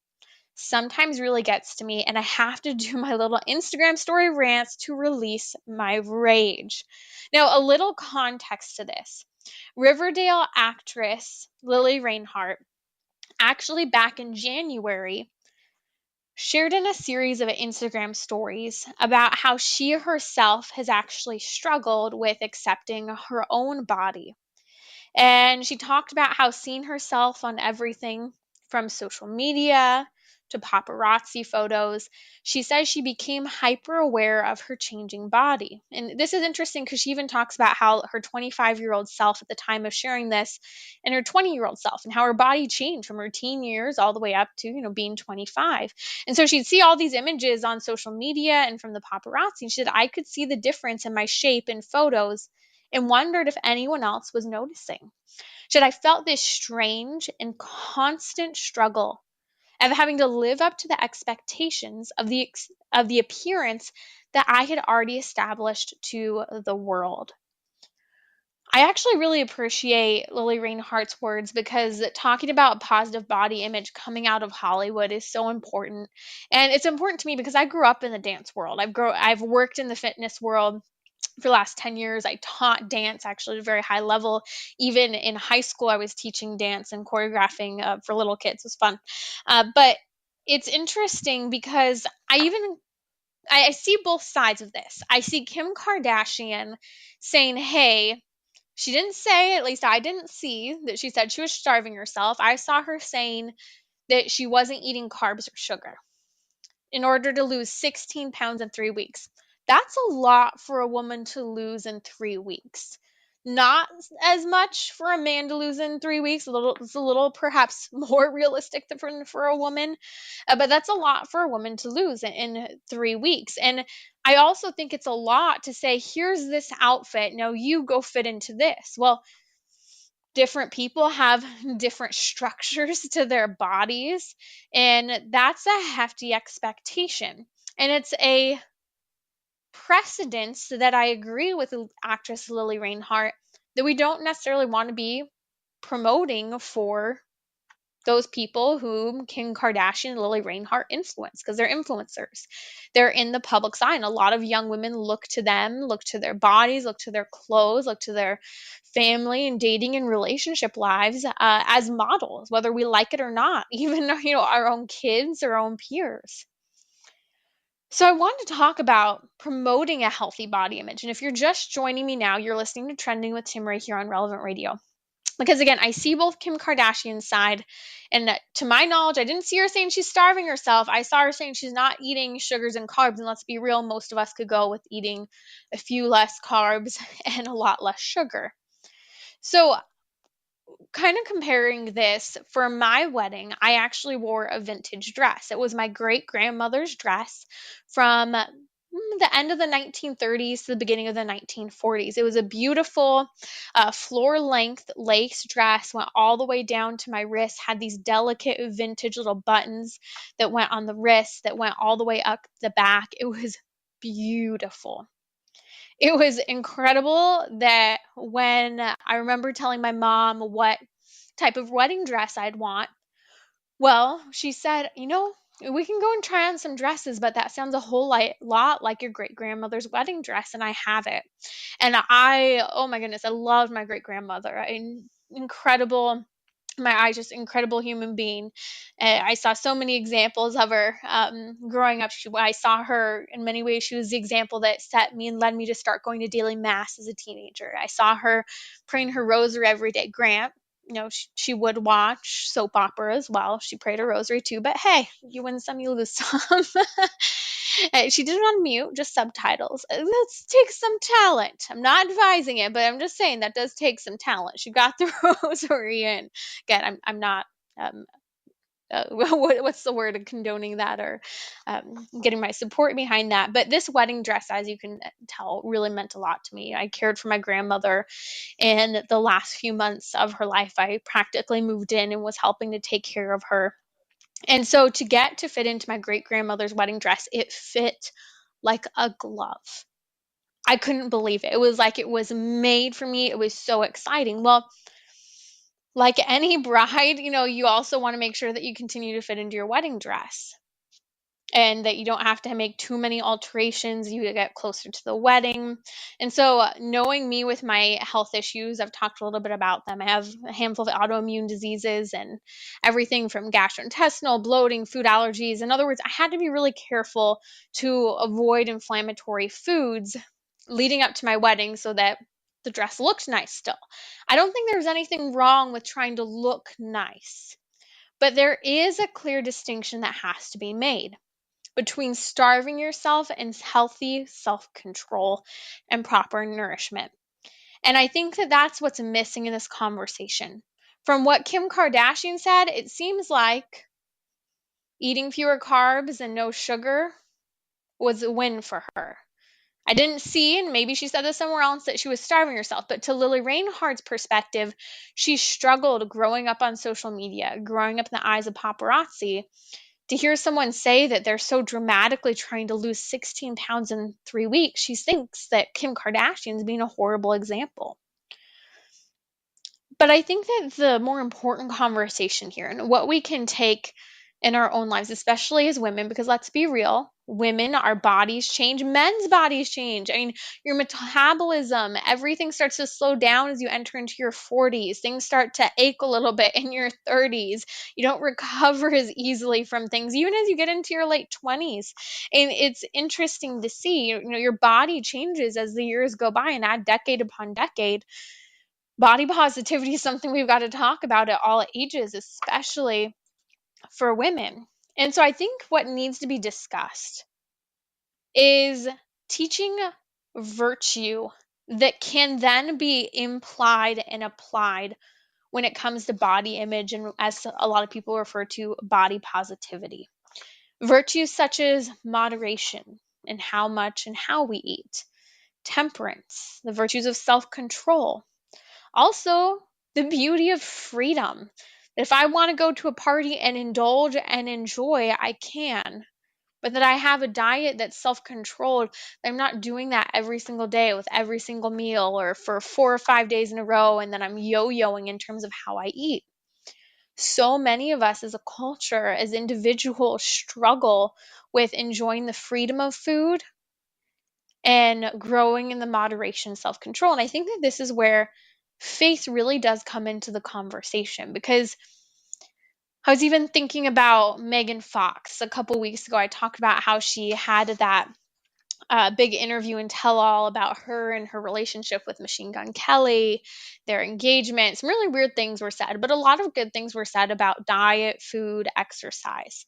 S1: sometimes really gets to me, and I have to do my little Instagram story rants to release my rage. Now, a little context to this. Riverdale actress Lili Reinhard, actually back in January, shared in a series of Instagram stories about how she herself has actually struggled with accepting her own body. And she talked about how seeing herself on everything from social media to paparazzi photos, she says she became hyper aware of her changing body. And this is interesting because she even talks about how her 25-year-old self at the time of sharing this and her 20-year-old self and how her body changed from her teen years all the way up to, being 25. And so she'd see all these images on social media and from the paparazzi. And she said, I could see the difference in my shape in photos and wondered if anyone else was noticing. Should I felt this strange and constant struggle of having to live up to the expectations of the appearance that I had already established to the world. I actually really appreciate Lili Reinhardt's words because talking about positive body image coming out of Hollywood is so important. And it's important to me because I grew up in the dance world. I've worked in the fitness world for the last 10 years. I taught dance actually at a very high level. Even in high school, I was teaching dance and choreographing for little kids. It was fun. But it's interesting because I see both sides of this. I see Kim Kardashian saying, hey, she didn't say, at least I didn't see, that she said she was starving herself. I saw her saying that she wasn't eating carbs or sugar in order to lose 16 pounds in 3 weeks. That's a lot for a woman to lose in 3 weeks. Not as much for a man to lose in 3 weeks. It's a little perhaps more realistic than for a woman, but that's a lot for a woman to lose in 3 weeks. And I also think it's a lot to say, here's this outfit. Now you go fit into this. Well, different people have different structures to their bodies, and that's a hefty expectation. And it's a precedence that I agree with actress Lili Reinhardt that we don't necessarily want to be promoting for those people whom Kim Kardashian and Lili Reinhardt influence, because they're influencers. They're in the public's eye, and a lot of young women look to them, look to their bodies, look to their clothes, look to their family and dating and relationship lives as models, whether we like it or not, even our own kids or our own peers. So I want to talk about promoting a healthy body image. And if you're just joining me now, you're listening to Trending with Timmerie here on Relevant Radio. Because again, I see both Kim Kardashian's side, and to my knowledge, I didn't see her saying she's starving herself. I saw her saying she's not eating sugars and carbs, and let's be real, most of us could go with eating a few less carbs and a lot less sugar. So kind of comparing this, for my wedding, I actually wore a vintage dress. It was my great grandmother's dress from the end of the 1930s to the beginning of the 1940s. It was a beautiful floor length lace dress, went all the way down to my wrist, had these delicate vintage little buttons that went on the wrist, that went all the way up the back. It was beautiful. It was incredible that when I remember telling my mom what type of wedding dress I'd want, well, she said, we can go and try on some dresses, but that sounds a whole lot like your great grandmother's wedding dress, and I have it. And oh my goodness, I loved my great grandmother. Incredible, my eyes, just incredible human being. I saw so many examples of her growing up. I saw her in many ways. She was the example that set me and led me to start going to daily mass as a teenager. I saw her praying her rosary every day. Grant, she would watch soap opera as well. She prayed a rosary too, but hey, you win some, you lose some. She did it on mute, just subtitles. That takes some talent. I'm not advising it, but I'm just saying that does take some talent. She got the rosary in. Again, I'm not what's the word, condoning that or getting my support behind that. But this wedding dress, as you can tell, really meant a lot to me. I cared for my grandmother in the last few months of her life. I practically moved in and was helping to take care of her. And so to get to fit into my great grandmother's wedding dress, it fit like a glove. I couldn't believe it. It was like it was made for me. It was so exciting. Well, like any bride, you also want to make sure that you continue to fit into your wedding dress. and that you don't have to make too many alterations. You get closer to the wedding. And so, knowing me with my health issues, I've talked a little bit about them. I have a handful of autoimmune diseases and everything from gastrointestinal, bloating, food allergies. In other words, I had to be really careful to avoid inflammatory foods leading up to my wedding so that the dress looked nice still. I don't think there's anything wrong with trying to look nice, but there is a clear distinction that has to be made between starving yourself and healthy self control and proper nourishment. And I think that that's what's missing in this conversation. From what Kim Kardashian said, it seems like eating fewer carbs and no sugar was a win for her. I didn't see, and maybe she said this somewhere else, that she was starving herself. But to Lili Reinhard's perspective, she struggled growing up on social media, growing up in the eyes of paparazzi. To hear someone say that they're so dramatically trying to lose 16 pounds in 3 weeks, she thinks that Kim Kardashian is being a horrible example. But I think that the more important conversation here and what we can take in our own lives, especially as women, because let's be real, women, our bodies change, men's bodies change. I mean, your metabolism, everything starts to slow down as you enter into your 40s. Things start to ache a little bit in your 30s. You don't recover as easily from things, even as you get into your late 20s. And it's interesting to see, your body changes as the years go by and add decade upon decade. Body positivity is something we've got to talk about at all ages, especially for women. And so I think what needs to be discussed is teaching virtue that can then be implied and applied when it comes to body image, and as a lot of people refer to, body positivity. Virtues such as moderation in how much and how we eat, temperance, the virtues of self-control, also the beauty of freedom. If I want to go to a party and indulge and enjoy, I can. But that I have a diet that's self controlled, I'm not doing that every single day with every single meal or for 4 or 5 days in a row, and then I'm yo yoing in terms of how I eat. So many of us as a culture, as individuals, struggle with enjoying the freedom of food and growing in the moderation self control. And I think that this is where faith really does come into the conversation, because I was even thinking about Megan Fox. A couple weeks ago, I talked about how she had that big interview and tell all about her and her relationship with Machine Gun Kelly, their engagement. Some really weird things were said, but a lot of good things were said about diet, food, exercise.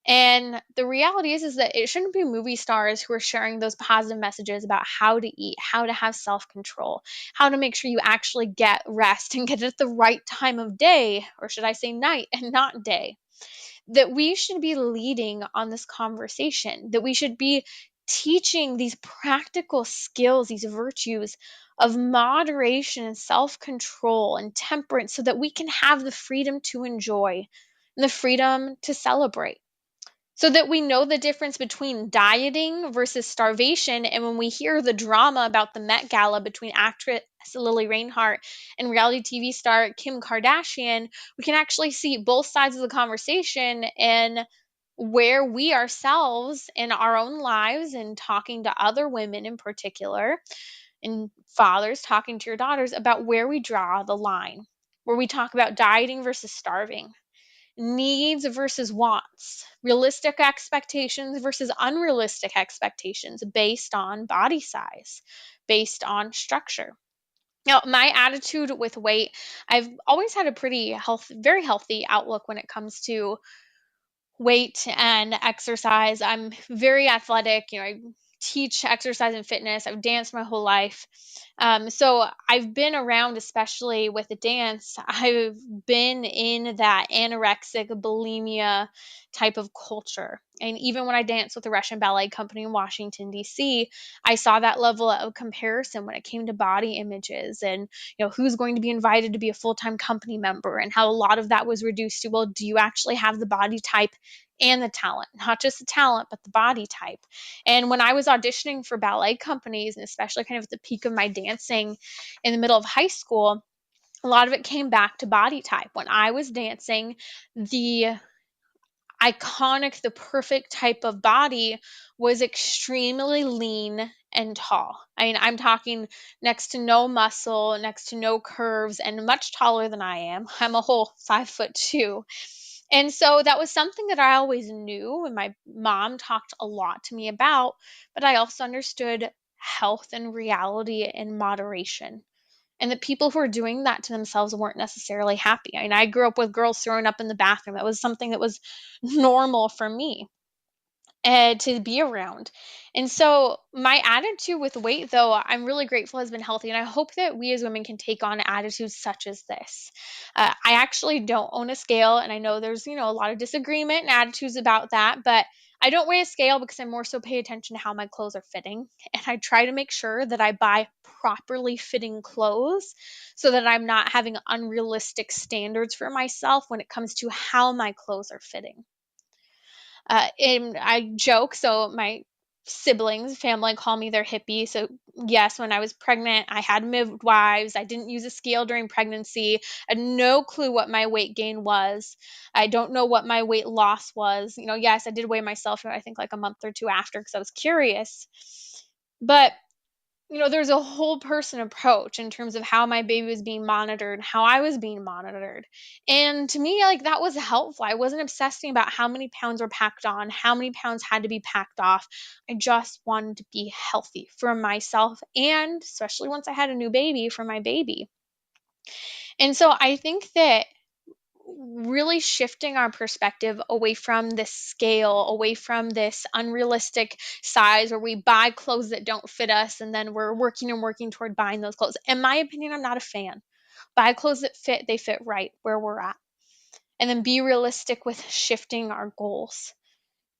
S1: And the reality is that it shouldn't be movie stars who are sharing those positive messages about how to eat, how to have self-control, how to make sure you actually get rest and get it at the right time of day, or should I say night and not day. That we should be leading on this conversation, that we should be teaching these practical skills, these virtues of moderation and self-control and temperance, so that we can have the freedom to enjoy and the freedom to celebrate, so that we know the difference between dieting versus starvation. And when we hear the drama about the Met Gala between actress Lili Reinhard and reality TV star Kim Kardashian, we can actually see both sides of the conversation and where we ourselves in our own lives, and talking to other women in particular, and fathers talking to your daughters about where we draw the line, where we talk about dieting versus starving, needs versus wants, realistic expectations versus unrealistic expectations based on body size, based on structure. Now, my attitude with weight, I've always had a very healthy outlook when it comes to weight and exercise. I'm very athletic. I teach exercise and fitness. I've danced my whole life. So I've been around, especially with the dance, I've been in that anorexic bulimia type of culture. And even when I danced with the Russian Ballet Company in Washington, D.C., I saw that level of comparison when it came to body images and, who's going to be invited to be a full-time company member, and how a lot of that was reduced to, well, do you actually have the body type and the talent, not just the talent, but the body type. And when I was auditioning for ballet companies, and especially kind of at the peak of my dancing in the middle of high school, a lot of it came back to body type. When I was dancing, the iconic, the perfect type of body, was extremely lean and tall. I mean, I'm talking next to no muscle, next to no curves, and much taller than I am. I'm a whole 5'2". And so that was something that I always knew, and my mom talked a lot to me about, but I also understood health and reality in moderation. And the people who were doing that to themselves weren't necessarily happy. I mean, I grew up with girls throwing up in the bathroom. That was something that was normal for me to be around. And so my attitude with weight, though, I'm really grateful has been healthy. And I hope that we as women can take on attitudes such as this. I actually don't own a scale. And I know there's, a lot of disagreement and attitudes about that. But I don't weigh a scale because I more so pay attention to how my clothes are fitting. And I try to make sure that I buy properly fitting clothes so that I'm not having unrealistic standards for myself when it comes to how my clothes are fitting. And I joke, so my siblings, family call me their hippie. So yes, when I was pregnant, I had midwives. I didn't use a scale during pregnancy. I had no clue what my weight gain was. I don't know what my weight loss was. Yes, I did weigh myself, I think like a month or two after because I was curious. But there's a whole person approach in terms of how my baby was being monitored, how I was being monitored. And to me, like, that was helpful. I wasn't obsessing about how many pounds were packed on, how many pounds had to be packed off. I just wanted to be healthy for myself and especially once I had a new baby, for my baby. And so I think that really shifting our perspective away from this scale, away from this unrealistic size where we buy clothes that don't fit us and then we're working and working toward buying those clothes. In my opinion, I'm not a fan. Buy clothes that fit, they fit right where we're at. And then be realistic with shifting our goals,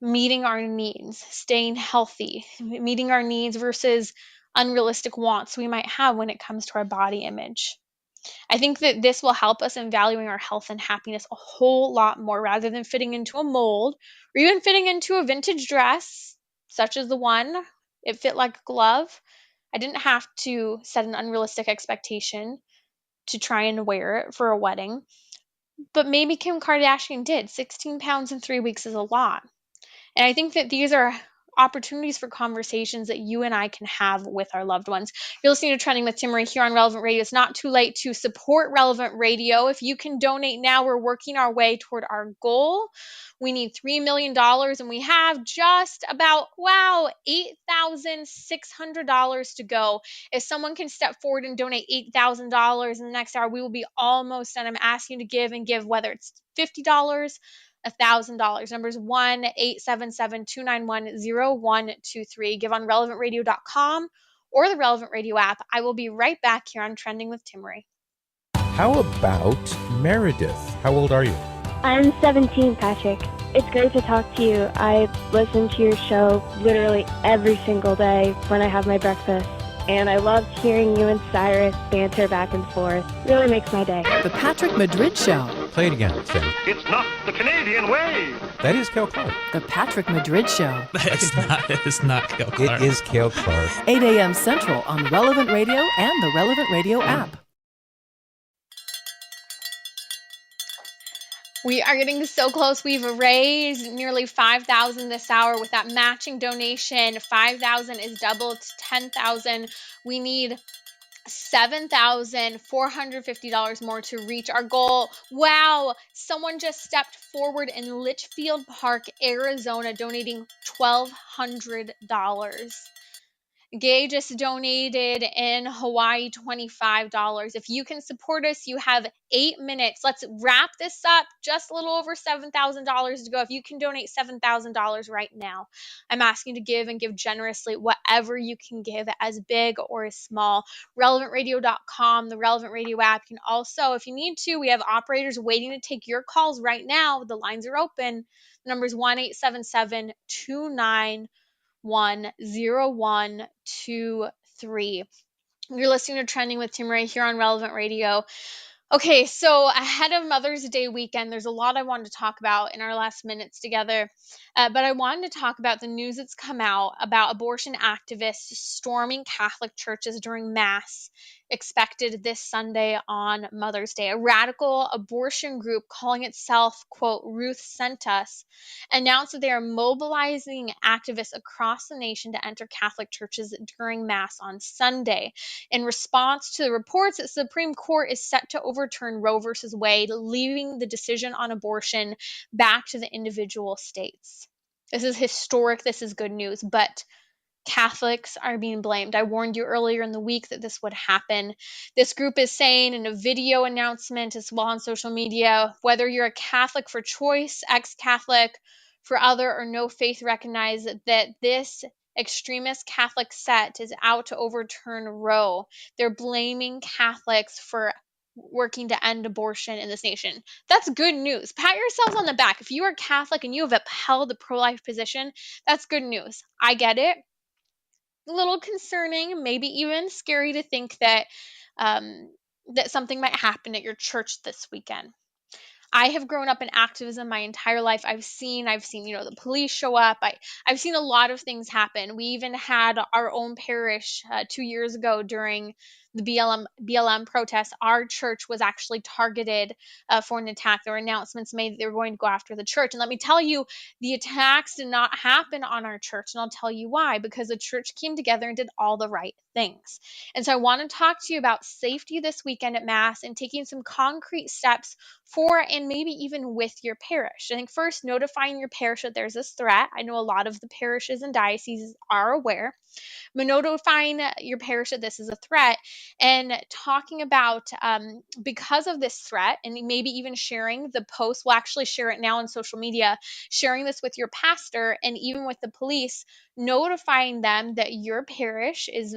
S1: meeting our needs, staying healthy, meeting our needs versus unrealistic wants we might have when it comes to our body image. I think that this will help us in valuing our health and happiness a whole lot more rather than fitting into a mold or even fitting into a vintage dress, such as the one. It fit like a glove. I didn't have to set an unrealistic expectation to try and wear it for a wedding. But maybe Kim Kardashian did. 16 pounds in 3 weeks is a lot. And I think that these are opportunities for conversations that you and I can have with our loved ones. You're listening to Trending with Timmerie here on Relevant Radio. It's not too late to support Relevant Radio. If you can donate now, we're working our way toward our goal. We need $3 million and we have just about, $8,600 to go. If someone can step forward and donate $8,000 in the next hour, we will be almost done. I'm asking you to give, whether it's $50, $1,000. Numbers 1-877-291-0123. Give on relevantradio.com or the Relevant Radio app. I will be right back here on Trending with Timmerie.
S5: How about Meredith? How old are you?
S6: I'm 17, Patrick. It's great to talk to you. I listen to your show literally every single day when I have my breakfast. And I loved hearing you and Cyrus banter back and forth. Really makes my day.
S7: The Patrick Madrid Show.
S5: Play it again, Sam.
S8: It's not the Canadian way.
S5: That is Cale Clark.
S7: The Patrick Madrid Show.
S9: It's not Cale Clark.
S5: It is Cale Clark.
S7: 8 a.m. Central on Relevant Radio and the Relevant Radio app.
S1: We are getting so close. We've raised nearly $5,000 this hour with that matching donation. $5,000 is doubled to $10,000. We need $7,450 more to reach our goal. Wow, someone just stepped forward in Litchfield Park, Arizona, donating $1,200. Gay just donated in Hawaii $25. If you can support us, you have 8 minutes. Let's wrap this up. Just a little over $7,000 to go. If you can donate $7,000 right now, I'm asking you to give and give generously, whatever you can give, as big or as small. RelevantRadio.com, the Relevant Radio app. You can also, if you need to, we have operators waiting to take your calls right now. The lines are open. The number is 1-877-29 10123. You're listening to Trending with Timmerie here on Relevant Radio. Okay, so ahead of Mother's Day weekend, there's a lot I wanted to talk about in our last minutes together, but I wanted to talk about the news that's come out about abortion activists storming Catholic churches during Mass expected this Sunday on Mother's Day. A radical abortion group calling itself, quote, Ruth Sent Us, announced that they are mobilizing activists across the nation to enter Catholic churches during Mass on Sunday. In response to the reports that the Supreme Court is set to overturn Roe versus Wade, leaving the decision on abortion back to the individual states. This is historic. This is good news, but Catholics are being blamed. I warned you earlier in the week that this would happen. This group is saying in a video announcement as well on social media, whether you're a Catholic for choice, ex-Catholic, for other or no faith, recognize that this extremist Catholic set is out to overturn Roe. They're blaming Catholics for working to end abortion in this nation. That's good news. Pat yourselves on the back. If you are Catholic and you have upheld the pro-life position, that's good news. I get it. A little concerning, maybe even scary to think that that something might happen at your church this weekend. I have grown up in activism my entire life. I've seen, the police show up. I've seen a lot of things happen. We even had our own parish 2 years ago during the BLM protests. Our church was actually targeted for an attack. There were announcements made that they were going to go after the church. And let me tell you, the attacks did not happen on our church. And I'll tell you why, because the church came together and did all the right things. And so I want to talk to you about safety this weekend at Mass and taking some concrete steps for and maybe even with your parish. I think first, notifying your parish that there's this threat. I know a lot of the parishes and dioceses are aware, but notifying your parish that this is a threat and talking about because of this threat, and maybe even sharing the post. We'll actually share it now on social media, sharing this with your pastor and even with the police, notifying them that your parishes,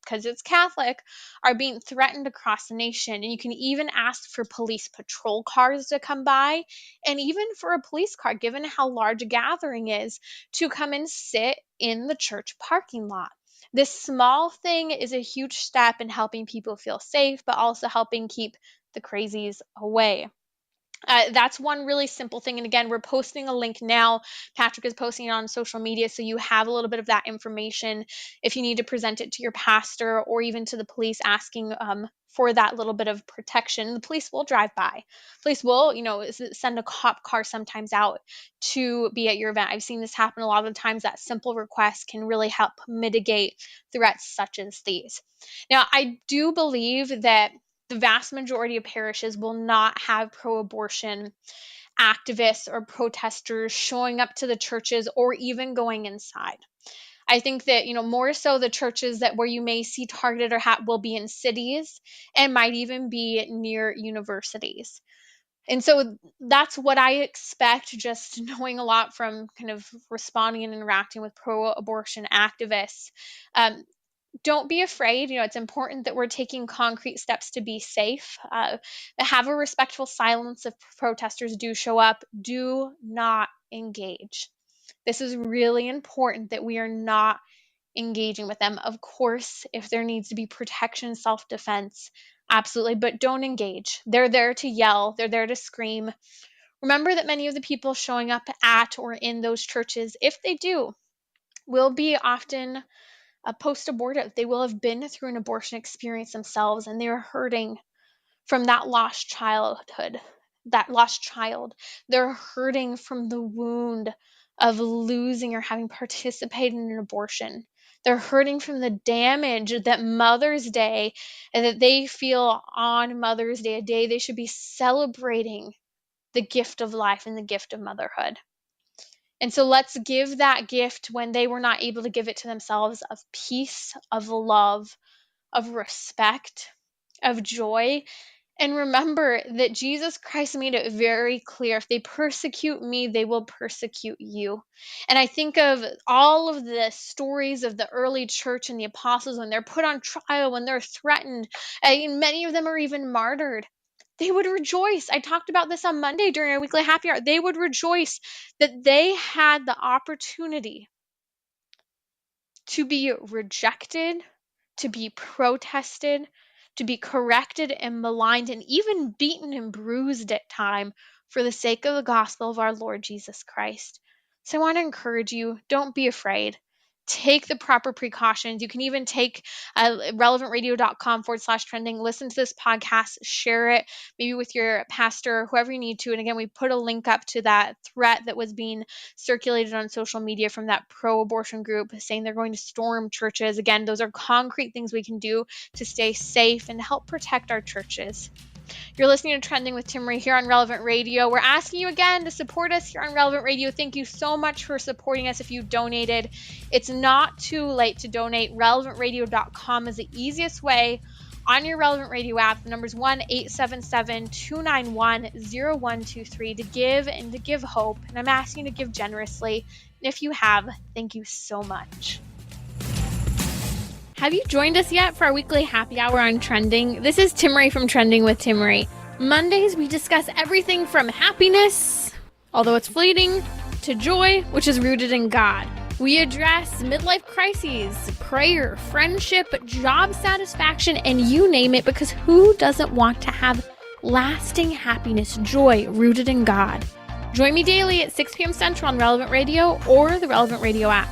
S1: because it's Catholic, are being threatened across the nation. And you can even ask for police patrol cars to come by, and even for a police car, given how large a gathering is, to come and sit in the church parking lot. This small thing is a huge step in helping people feel safe, but also helping keep the crazies away. That's one really simple thing. And again, we're posting a link now. Patrick is posting it on social media, so you have a little bit of that information if you need to present it to your pastor or even to the police asking for that little bit of protection. The police will drive by. Police will, send a cop car sometimes out to be at your event. I've seen this happen a lot of the times. That simple request can really help mitigate threats such as these. Now, I do believe that the vast majority of parishes will not have pro-abortion activists or protesters showing up to the churches or even going inside. I think that, more so the churches that where you may see targeted or will be in cities and might even be near universities. And so that's what I expect, just knowing a lot from kind of responding and interacting with pro-abortion activists. Don't be afraid. It's important that we're taking concrete steps to be safe. Have a respectful silence if protesters do show up. Do not engage. This is really important that we are not engaging with them. Of course, if there needs to be protection, self-defense, absolutely, but don't engage. They're there to yell. They're there to scream. Remember that many of the people showing up at or in those churches, if they do, will be often post-abortive. They will have been through an abortion experience themselves, and they are hurting from that lost childhood, that lost child. They're hurting from the wound of losing or having participated in an abortion. They're hurting from the damage that Mother's Day, and that they feel on Mother's Day, a day they should be celebrating the gift of life and the gift of motherhood. And so let's give that gift when they were not able to give it to themselves, of peace, of love, of respect, of joy. And remember that Jesus Christ made it very clear, if they persecute me, they will persecute you. And I think of all of the stories of the early church and the apostles when they're put on trial, when they're threatened, and many of them are even martyred. They would rejoice. I talked about this on Monday during our weekly happy hour. They would rejoice that they had the opportunity to be rejected, to be protested, to be corrected and maligned, and even beaten and bruised at times for the sake of the gospel of our Lord Jesus Christ. So I want to encourage you, don't be afraid. take the proper precautions. You can even take relevantradio.com/trending, listen to this podcast, share it maybe with your pastor, whoever you need to. And again, we put a link up to that threat that was being circulated on social media from that pro-abortion group saying they're going to storm churches. Again, those are concrete things we can do to stay safe and help protect our churches. You're listening to Trending with Timmerie here on Relevant Radio. We're asking you again to support us here on Relevant Radio. Thank you so much for supporting us if you donated. It's not too late to donate. RelevantRadio.com is the easiest way. On your Relevant Radio app, the number's 1-877-291-0123 to give and to give hope. And I'm asking you to give generously. And if you have, thank you so much. Have you joined us yet for our weekly happy hour on Trending? This is Timmerie from Trending with Timmerie. Mondays, we discuss everything from happiness, although it's fleeting, to joy, which is rooted in God. We address midlife crises, prayer, friendship, job satisfaction, and you name it, because who doesn't want to have lasting happiness, joy rooted in God? Join me daily at 6 p.m. Central on Relevant Radio or the Relevant Radio app.